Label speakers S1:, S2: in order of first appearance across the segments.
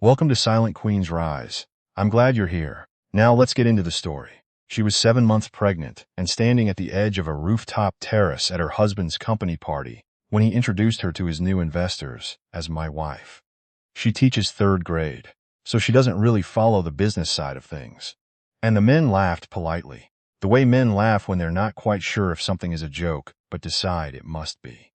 S1: Welcome to Silent Queen's Rise. I'm glad you're here. Now let's get into the story. She was 7 months pregnant and standing at the edge of a rooftop terrace at her husband's company party when he introduced her to his new investors as my wife. She teaches 3rd grade, so she doesn't really follow the business side of things. And the men laughed politely, the way men laugh when they're not quite sure if something is a joke but decide it must be.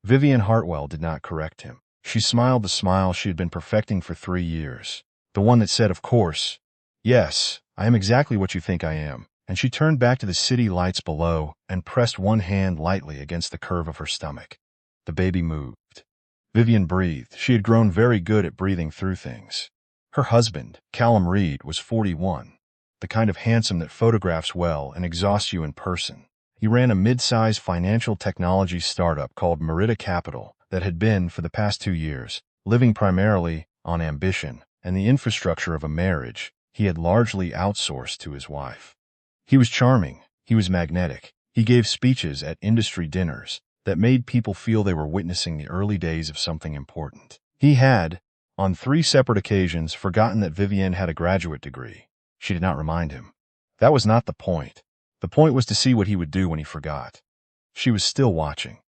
S1: Vivian Hartwell did not correct him. She smiled the smile she had been perfecting for 3 years, the one that said, "Of course, yes, I am exactly what you think I am," and she turned back to the city lights below and pressed one hand lightly against the curve of her stomach. The baby moved. Vivian breathed. She had grown very good at breathing through things. Her husband, Callum Reed, was 41, the kind of handsome that photographs well and exhausts you in person. He ran a mid-sized financial technology startup called Merida Capital that had been, for the past 2 years, living primarily on ambition and the infrastructure of a marriage he had largely outsourced to his wife. He was charming. He was magnetic. He gave speeches at industry dinners that made people feel they were witnessing the early days of something important. He had, on 3 separate occasions, forgotten that Vivian had a graduate degree. She did not remind him. That was not the point. The point was to see what he would do when he forgot. She was still watching.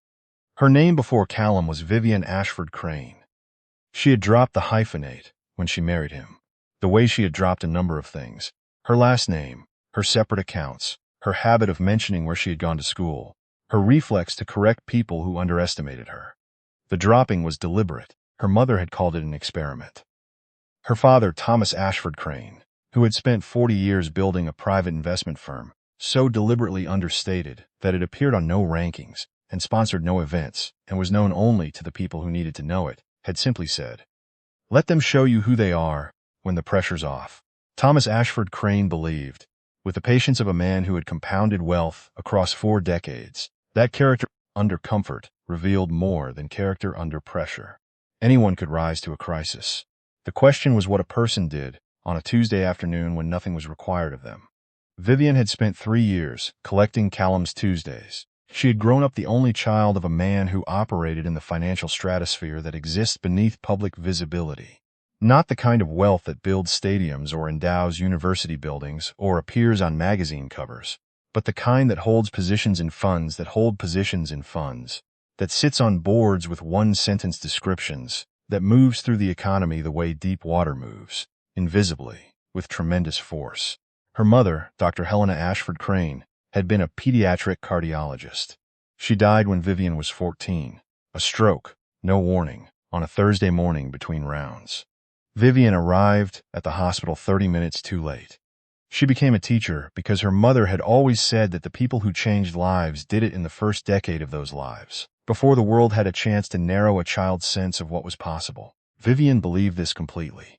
S1: Her name before Callum was Vivian Ashford Crane. She had dropped the hyphenate when she married him, the way she had dropped a number of things: her last name, her separate accounts, her habit of mentioning where she had gone to school, her reflex to correct people who underestimated her. The dropping was deliberate. Her mother had called it an experiment. Her father, Thomas Ashford Crane, who had spent 40 years building a private investment firm, so deliberately understated that it appeared on no rankings and sponsored no events and was known only to the people who needed to know it, had simply said, "Let them show you who they are when the pressure's off." Thomas Ashford Crane believed, with the patience of a man who had compounded wealth across 4 decades, that character under comfort revealed more than character under pressure. Anyone could rise to a crisis. The question was what a person did on a Tuesday afternoon when nothing was required of them. Vivian had spent 3 years collecting Callum's Tuesdays. She had grown up the only child of a man who operated in the financial stratosphere that exists beneath public visibility. Not the kind of wealth that builds stadiums or endows university buildings or appears on magazine covers, but the kind that holds positions in funds that hold positions in funds, that sits on boards with one-sentence descriptions, that moves through the economy the way deep water moves, invisibly, with tremendous force. Her mother, Dr. Helena Ashford Crane, had been a pediatric cardiologist. She died when Vivian was 14. A stroke, no warning, on a Thursday morning between rounds. Vivian arrived at the hospital 30 minutes too late. She became a teacher because her mother had always said that the people who changed lives did it in the first decade of those lives, before the world had a chance to narrow a child's sense of what was possible. Vivian believed this completely.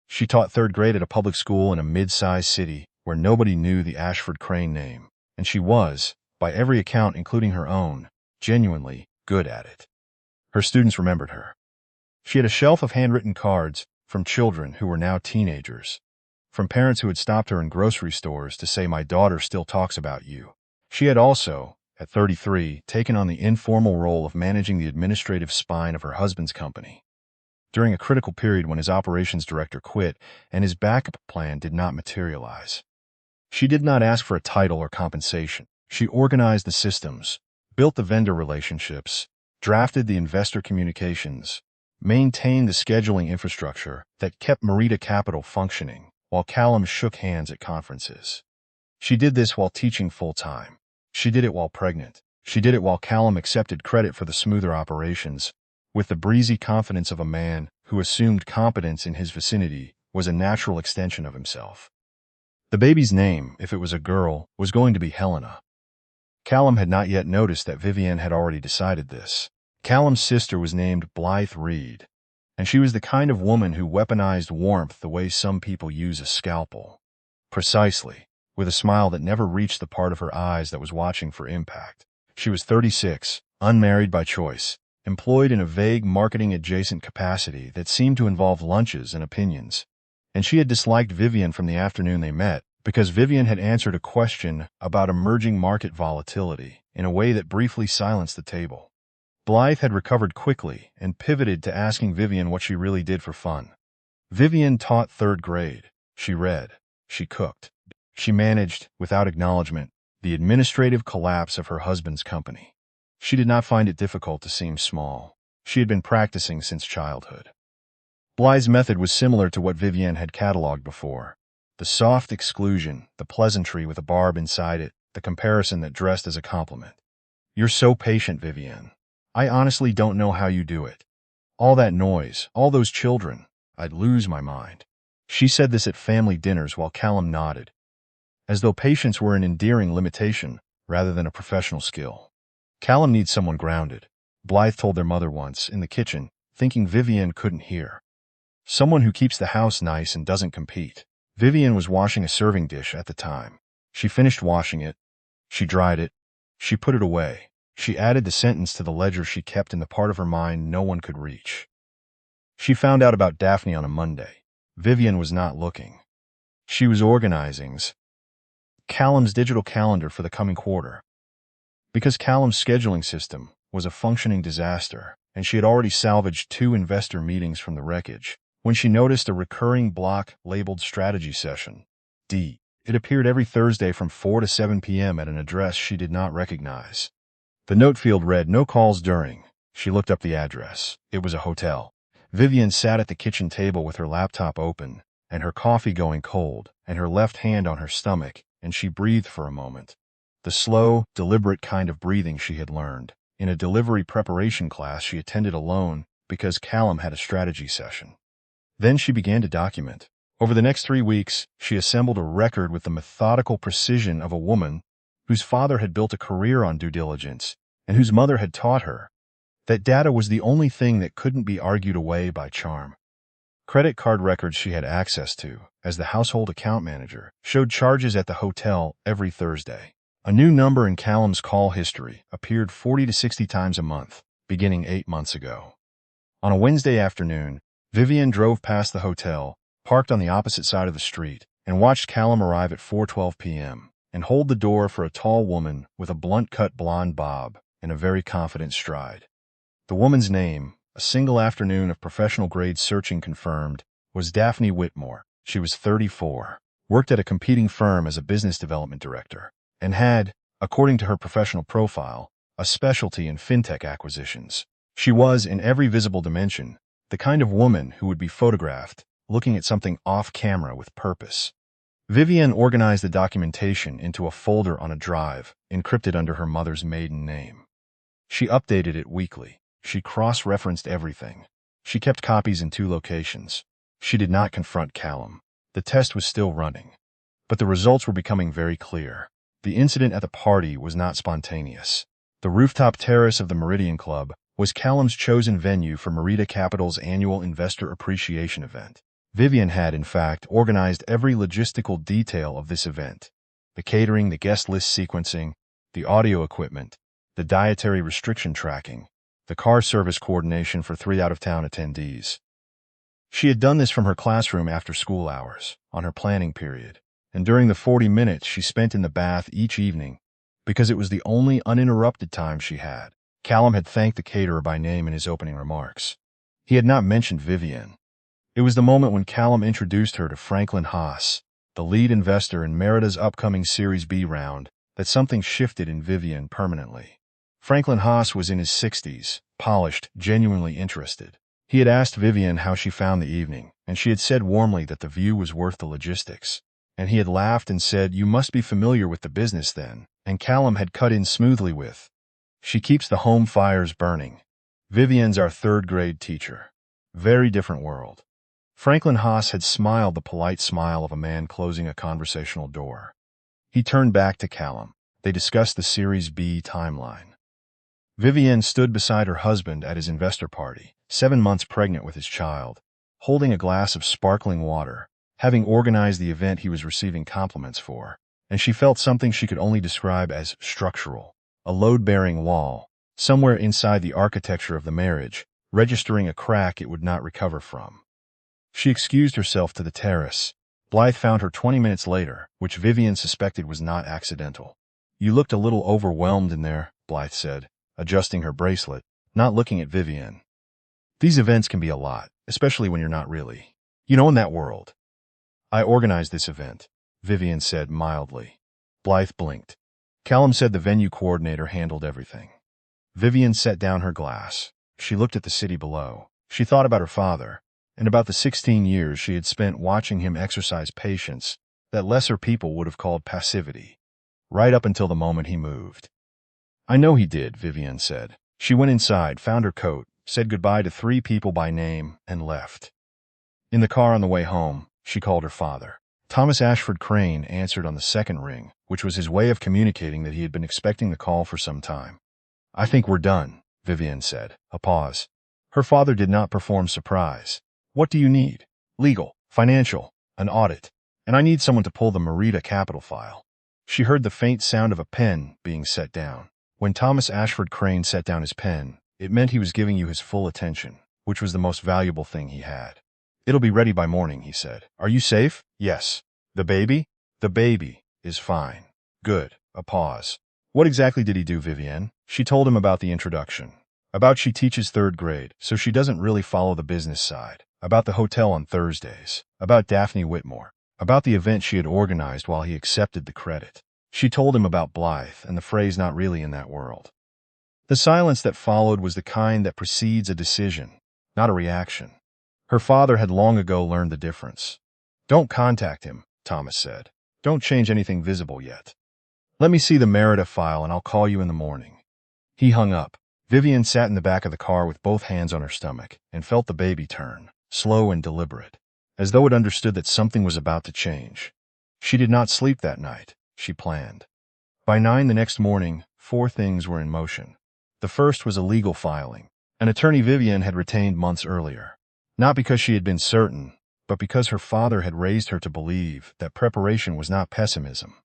S1: She taught 3rd grade at a public school in a mid-sized city where nobody knew the Ashford Crane name, and she was, by every account including her own, genuinely good at it. Her students remembered her. She had a shelf of handwritten cards from children who were now teenagers, from parents who had stopped her in grocery stores to say, "My daughter still talks about you." She had also, at 33, taken on the informal role of managing the administrative spine of her husband's company. During a critical period when his operations director quit and his backup plan did not materialize. She did not ask for a title or compensation. She organized the systems, built the vendor relationships, drafted the investor communications, maintained the scheduling infrastructure that kept Merida Capital functioning while Callum shook hands at conferences. She did this while teaching full-time. She did it while pregnant. She did it while Callum accepted credit for the smoother operations, with the breezy confidence of a man who assumed competence in his vicinity was a natural extension of himself. The baby's name, if it was a girl, was going to be Helena. Callum had not yet noticed that Vivian had already decided this. Callum's sister was named Blythe Reed, and she was the kind of woman who weaponized warmth the way some people use a scalpel. Precisely, with a smile that never reached the part of her eyes that was watching for impact. She was 36, unmarried by choice, employed in a vague marketing-adjacent capacity that seemed to involve lunches and opinions. And she had disliked Vivian from the afternoon they met because Vivian had answered a question about emerging market volatility in a way that briefly silenced the table. Blythe had recovered quickly and pivoted to asking Vivian what she really did for fun. Vivian taught third grade. She read. She cooked. She managed, without acknowledgement, the administrative collapse of her husband's company. She did not find it difficult to seem small. She had been practicing since childhood. Blythe's method was similar to what Vivian had catalogued before. The soft exclusion, the pleasantry with a barb inside it, the comparison that dressed as a compliment. You're so patient, Vivian. I honestly don't know how you do it. All that noise, all those children, I'd lose my mind. She said this at family dinners while Callum nodded, as though patience were an endearing limitation rather than a professional skill. Callum needs someone grounded, Blythe told their mother once, in the kitchen, thinking Vivian couldn't hear. Someone who keeps the house nice and doesn't compete. Vivian was washing a serving dish at the time. She finished washing it. She dried it. She put it away. She added the sentence to the ledger she kept in the part of her mind no one could reach. She found out about Daphne on a Monday. Vivian was not looking. She was organizing Callum's digital calendar for the coming quarter. Because Callum's scheduling system was a functioning disaster, and she had already salvaged 2 investor meetings from the wreckage, when she noticed a recurring block labeled Strategy Session, D. It appeared every Thursday from 4 to 7 p.m. at an address she did not recognize. The note field read, "No calls during." She looked up the address. It was a hotel. Vivian sat at the kitchen table with her laptop open, and her coffee going cold, and her left hand on her stomach, and she breathed for a moment. The slow, deliberate kind of breathing she had learned in a delivery preparation class she attended alone because Callum had a strategy session. Then she began to document. Over the next 3 weeks, she assembled a record with the methodical precision of a woman whose father had built a career on due diligence and whose mother had taught her that data was the only thing that couldn't be argued away by charm. Credit card records she had access to, as the household account manager, showed charges at the hotel every Thursday. A new number in Callum's call history appeared 40 to 60 times a month, beginning 8 months ago. On a Wednesday afternoon, Vivian drove past the hotel, parked on the opposite side of the street, and watched Callum arrive at 4:12 p.m. and hold the door for a tall woman with a blunt-cut blonde bob and a very confident stride. The woman's name, a single afternoon of professional-grade searching confirmed, was Daphne Whitmore. She was 34, worked at a competing firm as a business development director, and had, according to her professional profile, a specialty in fintech acquisitions. She was, in every visible dimension, the kind of woman who would be photographed looking at something off-camera with purpose. Vivian organized the documentation into a folder on a drive, encrypted under her mother's maiden name. She updated it weekly. She cross-referenced everything. She kept copies in 2 locations. She did not confront Callum. The test was still running. But the results were becoming very clear. The incident at the party was not spontaneous. The rooftop terrace of the Meridian Club was Callum's chosen venue for Merida Capital's annual investor appreciation event. Vivian had, in fact, organized every logistical detail of this event: the catering, the guest list sequencing, the audio equipment, the dietary restriction tracking, the car service coordination for 3 out-of-town attendees. She had done this from her classroom after school hours, on her planning period, and during the 40 minutes she spent in the bath each evening, because it was the only uninterrupted time she had. Callum had thanked the caterer by name in his opening remarks. He had not mentioned Vivian. It was the moment when Callum introduced her to Franklin Haas, the lead investor in Merida's upcoming Series B round, that something shifted in Vivian permanently. Franklin Haas was in his 60s, polished, genuinely interested. He had asked Vivian how she found the evening, and she had said warmly that the view was worth the logistics. And he had laughed and said, "You must be familiar with the business then." And Callum had cut in smoothly with, "She keeps the home fires burning. Vivian's our 3rd-grade teacher." Very different world. Franklin Haas had smiled the polite smile of a man closing a conversational door. He turned back to Callum. They discussed the Series B timeline. Vivian stood beside her husband at his investor party, 7 months pregnant with his child, holding a glass of sparkling water, having organized the event he was receiving compliments for, and she felt something she could only describe as structural, a load-bearing wall, somewhere inside the architecture of the marriage, registering a crack it would not recover from. She excused herself to the terrace. Blythe found her 20 minutes later, which Vivian suspected was not accidental. "You looked a little overwhelmed in there," Blythe said, adjusting her bracelet, not looking at Vivian. "These events can be a lot, especially when you're not really." In that world. I organized this event, Vivian said mildly. Blythe blinked. Callum said the venue coordinator handled everything. Vivian set down her glass. She looked at the city below. She thought about her father, and about the 16 years she had spent watching him exercise patience that lesser people would have called passivity, right up until the moment he moved. I know he did, Vivian said. She went inside, found her coat, said goodbye to 3 people by name, and left. In the car on the way home, she called her father. Thomas Ashford Crane answered on the second ring, which was his way of communicating that he had been expecting the call for some time. I think we're done, Vivian said. A pause. Her father did not perform surprise. What do you need? Legal, financial, an audit, and I need someone to pull the Merida Capital file. She heard the faint sound of a pen being set down. When Thomas Ashford Crane set down his pen, it meant he was giving you his full attention, which was the most valuable thing he had. It'll be ready by morning, he said. Are you safe? Yes. The baby? The baby is fine. Good. A pause. What exactly did he do, Vivienne? She told him about the introduction. About she teaches 3rd grade, so she doesn't really follow the business side. About the hotel on Thursdays. About Daphne Whitmore. About the event she had organized while he accepted the credit. She told him about Blythe and the phrase not really in that world. The silence that followed was the kind that precedes a decision, not a reaction. Her father had long ago learned the difference. Don't contact him, Thomas said. Don't change anything visible yet. Let me see the Merida file and I'll call you in the morning. He hung up. Vivian sat in the back of the car with both hands on her stomach and felt the baby turn, slow and deliberate, as though it understood that something was about to change. She did not sleep that night, she planned. By 9 the next morning, 4 things were in motion. The first was a legal filing, an attorney Vivian had retained months earlier. Not because she had been certain, but because her father had raised her to believe that preparation was not pessimism.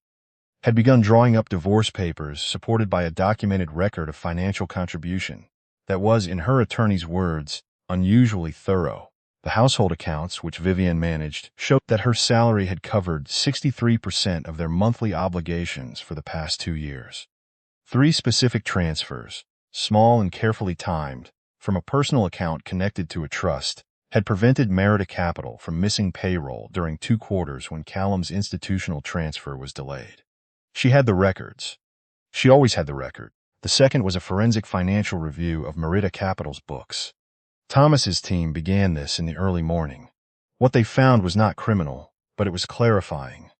S1: Had begun drawing up divorce papers supported by a documented record of financial contribution that was, in her attorney's words, unusually thorough. The household accounts, which Vivian managed, showed that her salary had covered 63% of their monthly obligations for the past 2 years. 3 specific transfers, small and carefully timed, from a personal account connected to a trust, had prevented Merida Capital from missing payroll during 2 quarters when Callum's institutional transfer was delayed. She had the records. She always had the record. The second was a forensic financial review of Merida Capital's books. Thomas's team began this in the early morning. What they found was not criminal, but it was clarifying.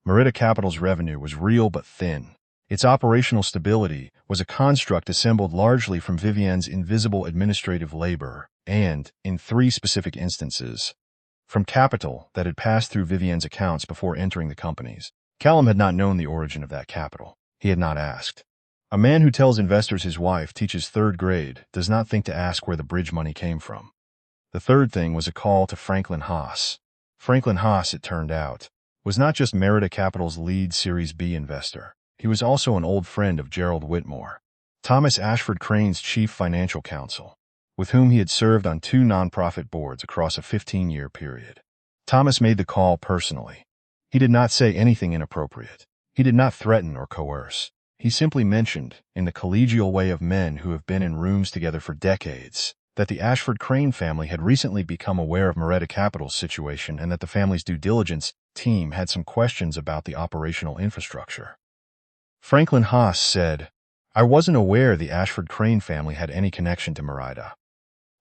S1: Merida Capital's revenue was real but thin. Its operational stability was a construct assembled largely from Vivienne's invisible administrative labor and, in 3 specific instances, from capital that had passed through Vivienne's accounts before entering the company's. Callum had not known the origin of that capital. He had not asked. A man who tells investors his wife teaches 3rd grade does not think to ask where the bridge money came from. The third thing was a call to Franklin Haas. Franklin Haas, it turned out, was not just Merida Capital's lead Series B investor. He was also an old friend of Gerald Whitmore, Thomas Ashford Crane's chief financial counsel, with whom he had served on 2 nonprofit boards across a 15-year period. Thomas made the call personally. He did not say anything inappropriate. He did not threaten or coerce. He simply mentioned, in the collegial way of men who have been in rooms together for decades, that the Ashford Crane family had recently become aware of Merida Capital's situation and that the family's due diligence team had some questions about the operational infrastructure. Franklin Haas said, "I wasn't aware the Ashford Crane family had any connection to Merida."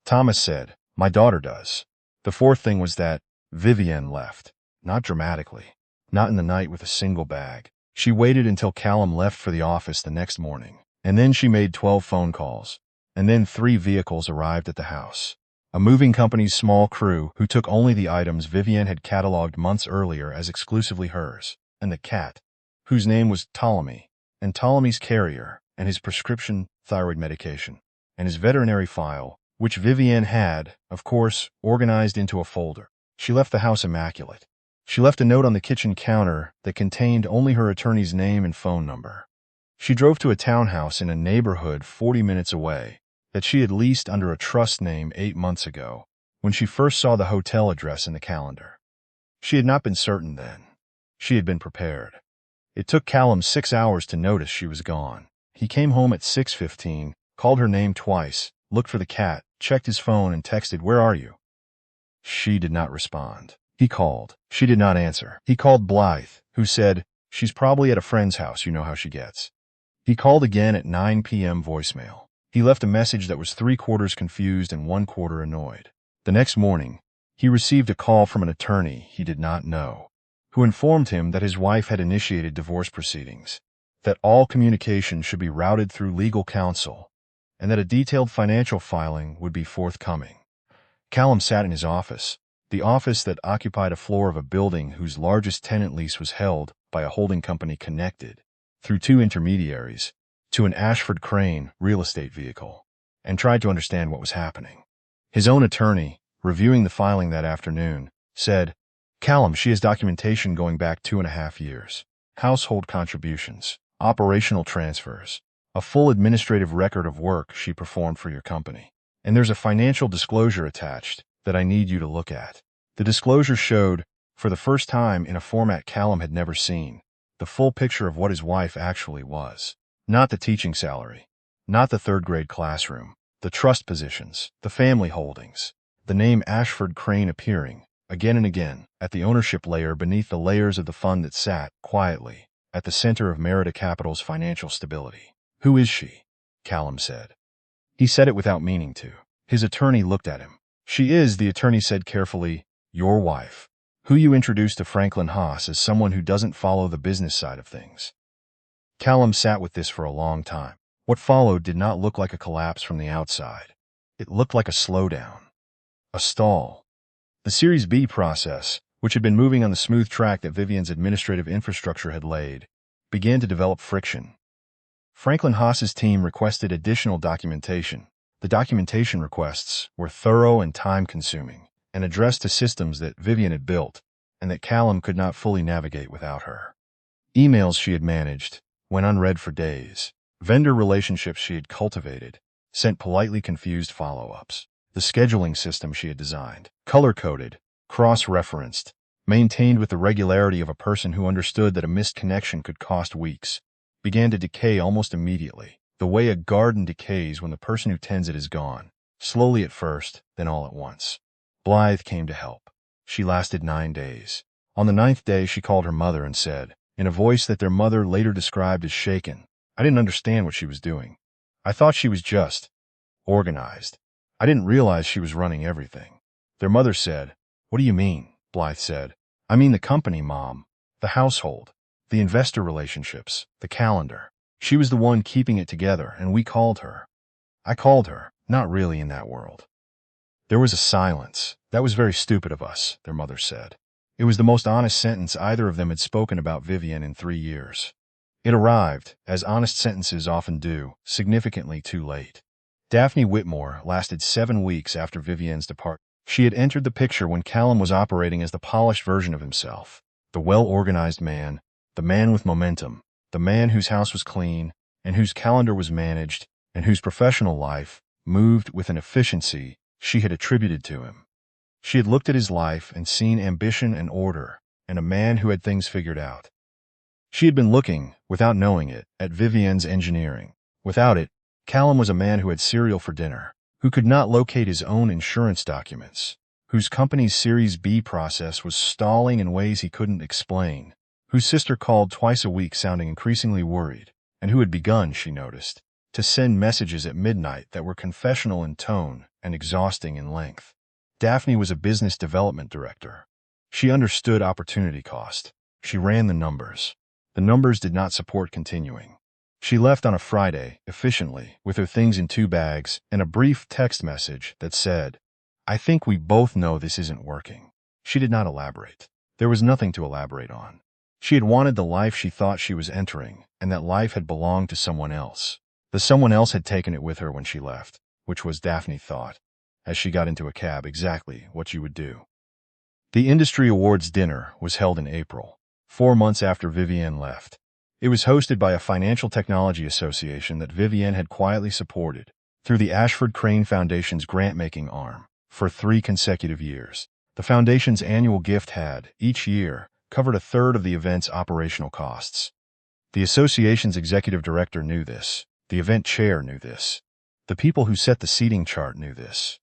S1: Thomas said, "My daughter does." The fourth thing was that Vivienne left. Not dramatically. Not in the night with a single bag. She waited until Callum left for the office the next morning, and then she made 12 phone calls. And then 3 vehicles arrived at the house. A moving company's small crew who took only the items Vivienne had cataloged months earlier as exclusively hers, and the cat, whose name was Ptolemy, and Ptolemy's carrier, and his prescription thyroid medication, and his veterinary file, which Vivienne had, of course, organized into a folder. She left the house immaculate. She left a note on the kitchen counter that contained only her attorney's name and phone number. She drove to a townhouse in a neighborhood 40 minutes away that she had leased under a trust name 8 months ago, when she first saw the hotel address in the calendar. She had not been certain then. She had been prepared. It took Callum 6 hours to notice she was gone. He came home at 6:15, called her name twice, looked for the cat, checked his phone and texted, "Where are you?" She did not respond. He called. She did not answer. He called Blythe, who said, "She's probably at a friend's house, you know how she gets." He called again at 9 p.m. voicemail. He left a message that was 3/4 confused and 1/4 annoyed. The next morning, he received a call from an attorney he did not know, who informed him that his wife had initiated divorce proceedings, that all communication should be routed through legal counsel, and that a detailed financial filing would be forthcoming. Callum sat in his office, the office that occupied a floor of a building whose largest tenant lease was held by a holding company connected, through two intermediaries, to an Ashford Crane real estate vehicle, and tried to understand what was happening. His own attorney, reviewing the filing that afternoon, said, "Callum, she has documentation going back 2.5 years. Household contributions, operational transfers, a full administrative record of work she performed for your company. And there's a financial disclosure attached that I need you to look at." The disclosure showed, for the first time in a format Callum had never seen, the full picture of what his wife actually was. Not the teaching salary, not the third-grade classroom, the trust positions, the family holdings, the name Ashford Crane appearing, again and again, at the ownership layer beneath the layers of the fund that sat, quietly, at the center of Merida Capital's financial stability. "Who is she?" Callum said. He said it without meaning to. His attorney looked at him. "She is," the attorney said carefully, "your wife, who you introduced to Franklin Haas as someone who doesn't follow the business side of things." Callum sat with this for a long time. What followed did not look like a collapse from the outside. It looked like a slowdown, a stall. The Series B process, which had been moving on the smooth track that Vivian's administrative infrastructure had laid, began to develop friction. Franklin Haas's team requested additional documentation. The documentation requests were thorough and time-consuming, and addressed to systems that Vivian had built, and that Callum could not fully navigate without her. Emails she had managed went unread for days. Vendor relationships she had cultivated sent politely confused follow-ups. The scheduling system she had designed, color-coded, cross-referenced, maintained with the regularity of a person who understood that a missed connection could cost weeks, began to decay almost immediately, the way a garden decays when the person who tends it is gone, slowly at first, then all at once. Blythe came to help. She lasted 9 days. On the 9th day, she called her mother and said, in a voice that their mother later described as shaken, "I didn't understand what she was doing. I thought she was just organized. I didn't realize she was running everything." Their mother said, "What do you mean?" Blythe said, "I mean the company, Mom. The household. The investor relationships. The calendar. She was the one keeping it together, and we called her." "I called her. Not really in that world." There was a silence. "That was very stupid of us," their mother said. It was the most honest sentence either of them had spoken about Vivian in 3 years. It arrived, as honest sentences often do, significantly too late. Daphne Whitmore lasted 7 weeks after Vivian's departure. She had entered the picture when Callum was operating as the polished version of himself, the well-organized man, the man with momentum, the man whose house was clean, and whose calendar was managed, and whose professional life moved with an efficiency she had attributed to him. She had looked at his life and seen ambition and order, and a man who had things figured out. She had been looking, without knowing it, at Vivian's engineering. Without it, Callum was a man who had cereal for dinner, who could not locate his own insurance documents, whose company's Series B process was stalling in ways he couldn't explain, whose sister called twice a week sounding increasingly worried, and who had begun, she noticed, to send messages at midnight that were confessional in tone and exhausting in length. Daphne was a business development director. She understood opportunity cost. She ran the numbers. The numbers did not support continuing. She left on a Friday, efficiently, with her things in 2 bags and a brief text message that said, "I think we both know this isn't working." She did not elaborate. There was nothing to elaborate on. She had wanted the life she thought she was entering, and that life had belonged to someone else. The someone else had taken it with her when she left, which was, Daphne thought, as she got into a cab, exactly what you would do. The Industry Awards dinner was held in April, 4 months after Vivian left. It was hosted by a financial technology association that Vivian had quietly supported through the Ashford Crane Foundation's grant-making arm for 3 consecutive years. The foundation's annual gift had, each year, covered a third of the event's operational costs. The association's executive director knew this. The event chair knew this. The people who set the seating chart knew this.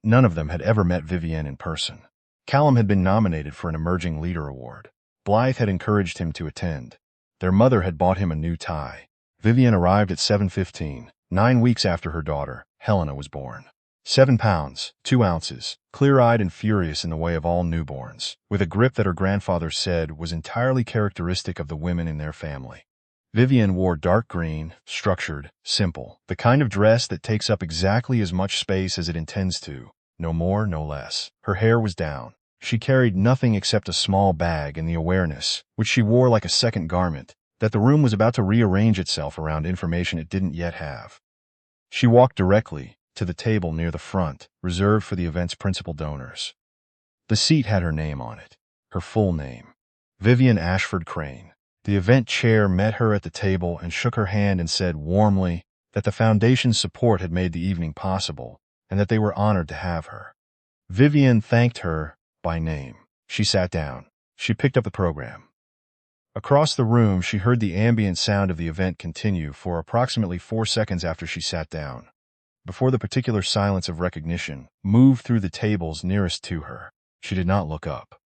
S1: None of them had ever met Vivienne in person. Callum had been nominated for an Emerging Leader Award. Blythe had encouraged him to attend. Their mother had bought him a new tie. Vivienne arrived at 7:15, 9 weeks after her daughter, Helena, was born. 7 pounds, 2 ounces, clear-eyed and furious in the way of all newborns, with a grip that her grandfather said was entirely characteristic of the women in their family. Vivienne wore dark green, structured, simple, the kind of dress that takes up exactly as much space as it intends to, no more, no less. Her hair was down. She carried nothing except a small bag and the awareness, which she wore like a second garment, that the room was about to rearrange itself around information it didn't yet have. She walked directly to the table near the front, reserved for the event's principal donors. The seat had her name on it, her full name, Vivienne Ashford Crane. The event chair met her at the table and shook her hand and said warmly that the foundation's support had made the evening possible and that they were honored to have her. Vivienne thanked her by name. She sat down. She picked up the program. Across the room, she heard the ambient sound of the event continue for approximately 4 seconds after she sat down, before the particular silence of recognition moved through the tables nearest to her. She did not look up.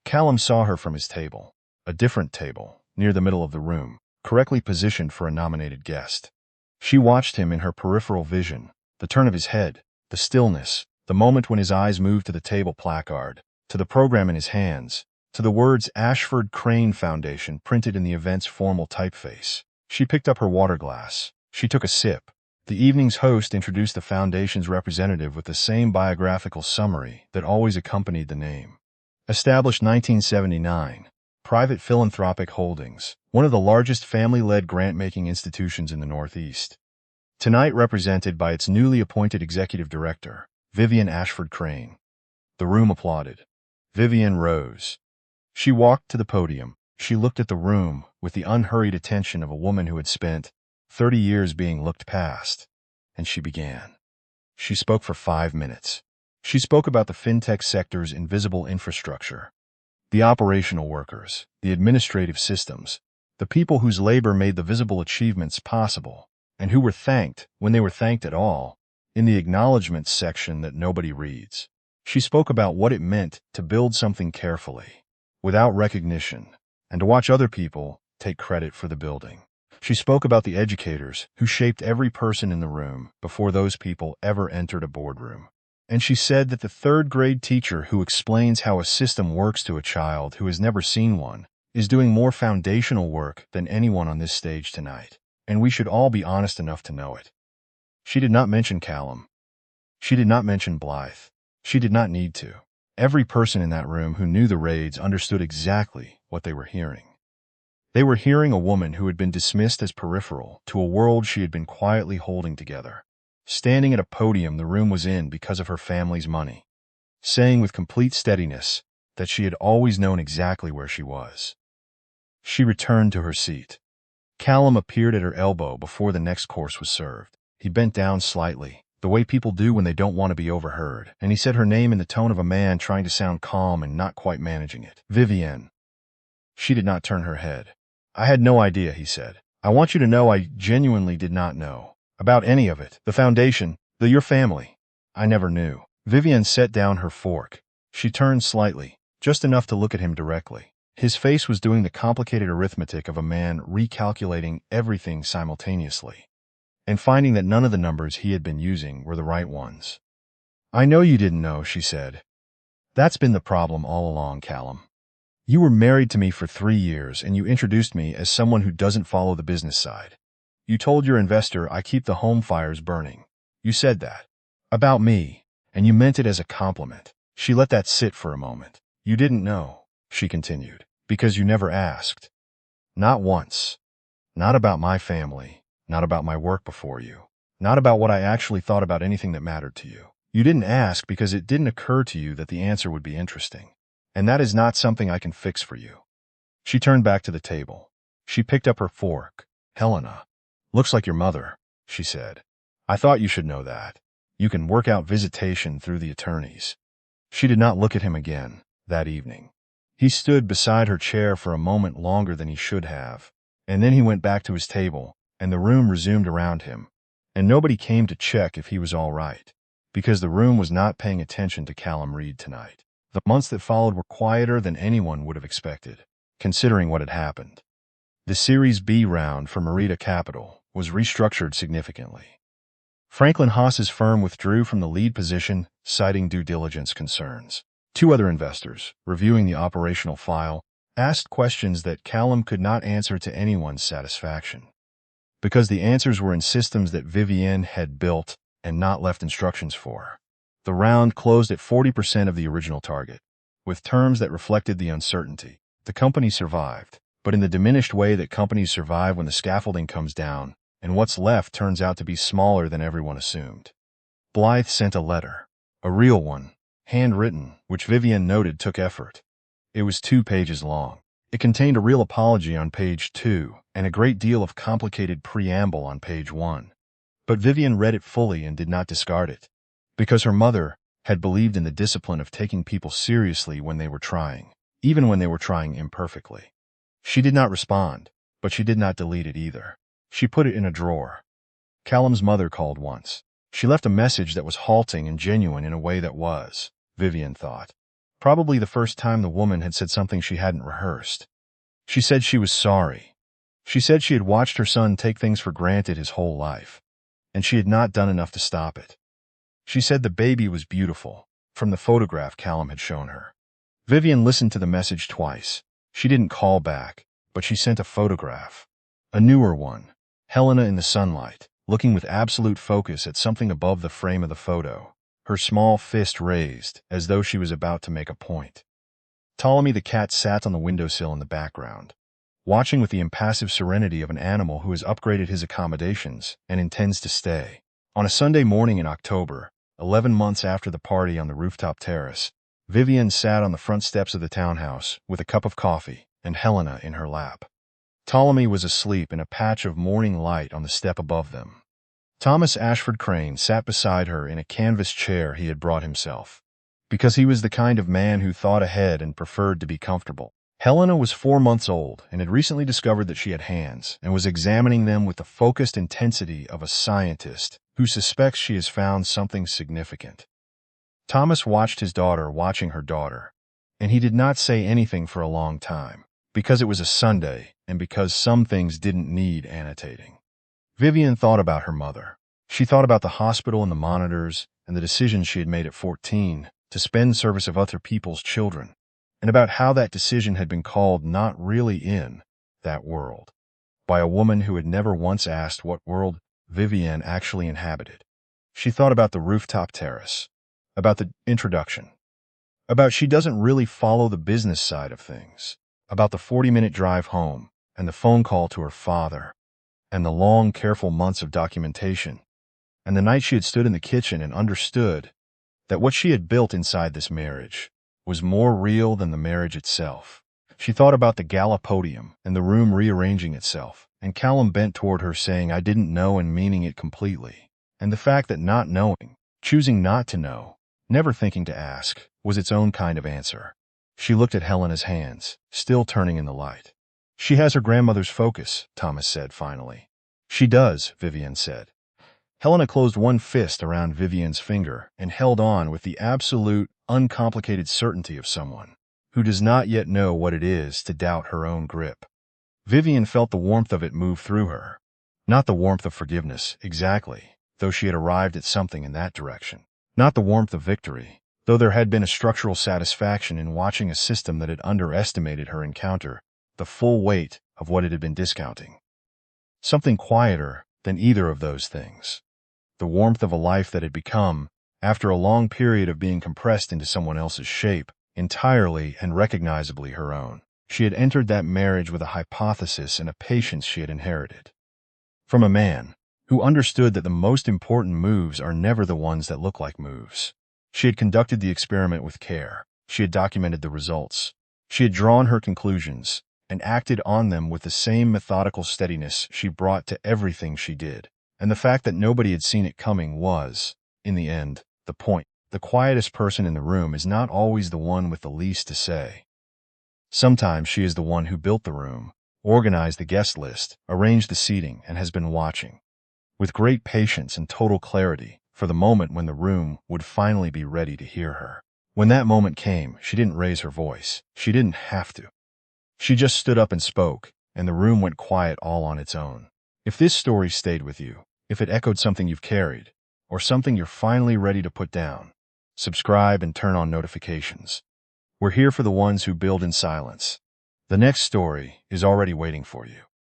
S1: Callum saw her from his table, a different table, near the middle of the room, correctly positioned for a nominated guest. She watched him in her peripheral vision, the turn of his head, the stillness, the moment when his eyes moved to the table placard, to the program in his hands, to the words Ashford Crane Foundation printed in the event's formal typeface. She picked up her water glass. She took a sip. The evening's host introduced the foundation's representative with the same biographical summary that always accompanied the name. Established 1979, Private Philanthropic Holdings, one of the largest family-led grant-making institutions in the Northeast. Tonight represented by its newly appointed executive director, Vivienne Ashford Crane. The room applauded. Vivienne rose. She walked to the podium. She looked at the room with the unhurried attention of a woman who had spent 30 years being looked past. And she began. She spoke for 5 minutes. She spoke about the fintech sector's invisible infrastructure, the operational workers, the administrative systems, the people whose labor made the visible achievements possible, and who were thanked, when they were thanked at all, in the acknowledgments section that nobody reads. She spoke about what it meant to build something carefully, without recognition, and to watch other people take credit for the building. She spoke about the educators who shaped every person in the room before those people ever entered a boardroom. And she said that the third-grade teacher who explains how a system works to a child who has never seen one is doing more foundational work than anyone on this stage tonight, and we should all be honest enough to know it. She did not mention Callum. She did not mention Blythe. She did not need to. Every person in that room who knew the Raids understood exactly what they were hearing. They were hearing a woman who had been dismissed as peripheral to a world she had been quietly holding together, standing at a podium the room was in because of her family's money, saying with complete steadiness that she had always known exactly where she was. She returned to her seat. Callum appeared at her elbow before the next course was served. He bent down slightly, the way people do when they don't want to be overheard, and he said her name in the tone of a man trying to sound calm and not quite managing it. Vivienne. She did not turn her head. I had no idea, he said. I want you to know I genuinely did not know about any of it. The foundation, your family. I never knew. Vivienne set down her fork. She turned slightly, just enough to look at him directly. His face was doing the complicated arithmetic of a man recalculating everything simultaneously, and finding that none of the numbers he had been using were the right ones. I know you didn't know, she said. That's been the problem all along, Callum. You were married to me for 3 years, and you introduced me as someone who doesn't follow the business side. You told your investor I keep the home fires burning. You said that about me, and you meant it as a compliment. She let that sit for a moment. You didn't know, she continued, because you never asked. Not once. Not about my family, not about my work before you, not about what I actually thought about anything that mattered to you. You didn't ask because it didn't occur to you that the answer would be interesting. And that is not something I can fix for you. She turned back to the table. She picked up her fork. Helena. Looks like your mother, she said. I thought you should know that. You can work out visitation through the attorneys. She did not look at him again that evening. He stood beside her chair for a moment longer than he should have, and then he went back to his table, and the room resumed around him, and nobody came to check if he was all right, because the room was not paying attention to Callum Reed tonight. The months that followed were quieter than anyone would have expected, considering what had happened. The Series B round for Merida Capital was restructured significantly. Franklin Haas's firm withdrew from the lead position, citing due diligence concerns. Two other investors, reviewing the operational file, asked questions that Callum could not answer to anyone's satisfaction, because the answers were in systems that Vivienne had built and not left instructions for. The round closed at 40% of the original target, with terms that reflected the uncertainty. The company survived, but in the diminished way that companies survive when the scaffolding comes down, and what's left turns out to be smaller than everyone assumed. Blythe sent a letter, a real one, handwritten, which Vivienne noted took effort. It was 2 pages long. It contained a real apology on page 2 and a great deal of complicated preamble on page 1. But Vivienne read it fully and did not discard it, because her mother had believed in the discipline of taking people seriously when they were trying, even when they were trying imperfectly. She did not respond, but she did not delete it either. She put it in a drawer. Callum's mother called once. She left a message that was halting and genuine in a way that was, Vivienne thought, probably the first time the woman had said something she hadn't rehearsed. She said she was sorry. She said she had watched her son take things for granted his whole life, and she had not done enough to stop it. She said the baby was beautiful, from the photograph Callum had shown her. Vivienne listened to the message twice. She didn't call back, but she sent a photograph. A newer one, Helena in the sunlight, looking with absolute focus at something above the frame of the photo, her small fist raised, as though she was about to make a point. Ptolemy the cat sat on the windowsill in the background, watching with the impassive serenity of an animal who has upgraded his accommodations and intends to stay. On a Sunday morning in October, 11 months after the party on the rooftop terrace, Vivienne sat on the front steps of the townhouse with a cup of coffee and Helena in her lap. Ptolemy was asleep in a patch of morning light on the step above them. Thomas Ashford Crane sat beside her in a canvas chair he had brought himself, because he was the kind of man who thought ahead and preferred to be comfortable. Helena was 4 months old and had recently discovered that she had hands and was examining them with the focused intensity of a scientist who suspects she has found something significant. Thomas watched his daughter watching her daughter, and he did not say anything for a long time, because it was a Sunday and because some things didn't need annotating. Vivienne thought about her mother. She thought about the hospital and the monitors and the decisions she had made at 14 to spend service of other people's children, and about how that decision had been called not really in that world, by a woman who had never once asked what world Vivienne actually inhabited. She thought about the rooftop terrace, about the introduction, about she doesn't really follow the business side of things, about the 40-minute drive home and the phone call to her father, and the long, careful months of documentation, and the night she had stood in the kitchen and understood that what she had built inside this marriage was more real than the marriage itself. She thought about the gala podium and the room rearranging itself, and Callum bent toward her saying, "I didn't know," and meaning it completely. And the fact that not knowing, choosing not to know, never thinking to ask, was its own kind of answer. She looked at Helena's hands, still turning in the light. "She has her grandmother's focus," Thomas said finally. "She does," Vivienne said. Helena closed one fist around Vivienne's finger and held on with the absolute, uncomplicated certainty of someone who does not yet know what it is to doubt her own grip. Vivienne felt the warmth of it move through her. Not the warmth of forgiveness, exactly, though she had arrived at something in that direction. Not the warmth of victory, though there had been a structural satisfaction in watching a system that had underestimated her encounter the full weight of what it had been discounting. Something quieter than either of those things. The warmth of a life that had become, after a long period of being compressed into someone else's shape, entirely and recognizably her own. She had entered that marriage with a hypothesis and a patience she had inherited from a man who understood that the most important moves are never the ones that look like moves. She had conducted the experiment with care. She had documented the results. She had drawn her conclusions and acted on them with the same methodical steadiness she brought to everything she did. And the fact that nobody had seen it coming was, in the end, the point. The quietest person in the room is not always the one with the least to say. Sometimes she is the one who built the room, organized the guest list, arranged the seating, and has been watching, with great patience and total clarity, for the moment when the room would finally be ready to hear her. When that moment came, she didn't raise her voice. She didn't have to. She just stood up and spoke, and the room went quiet all on its own. If this story stayed with you, if it echoed something you've carried, or something you're finally ready to put down, subscribe and turn on notifications. We're here for the ones who build in silence. The next story is already waiting for you.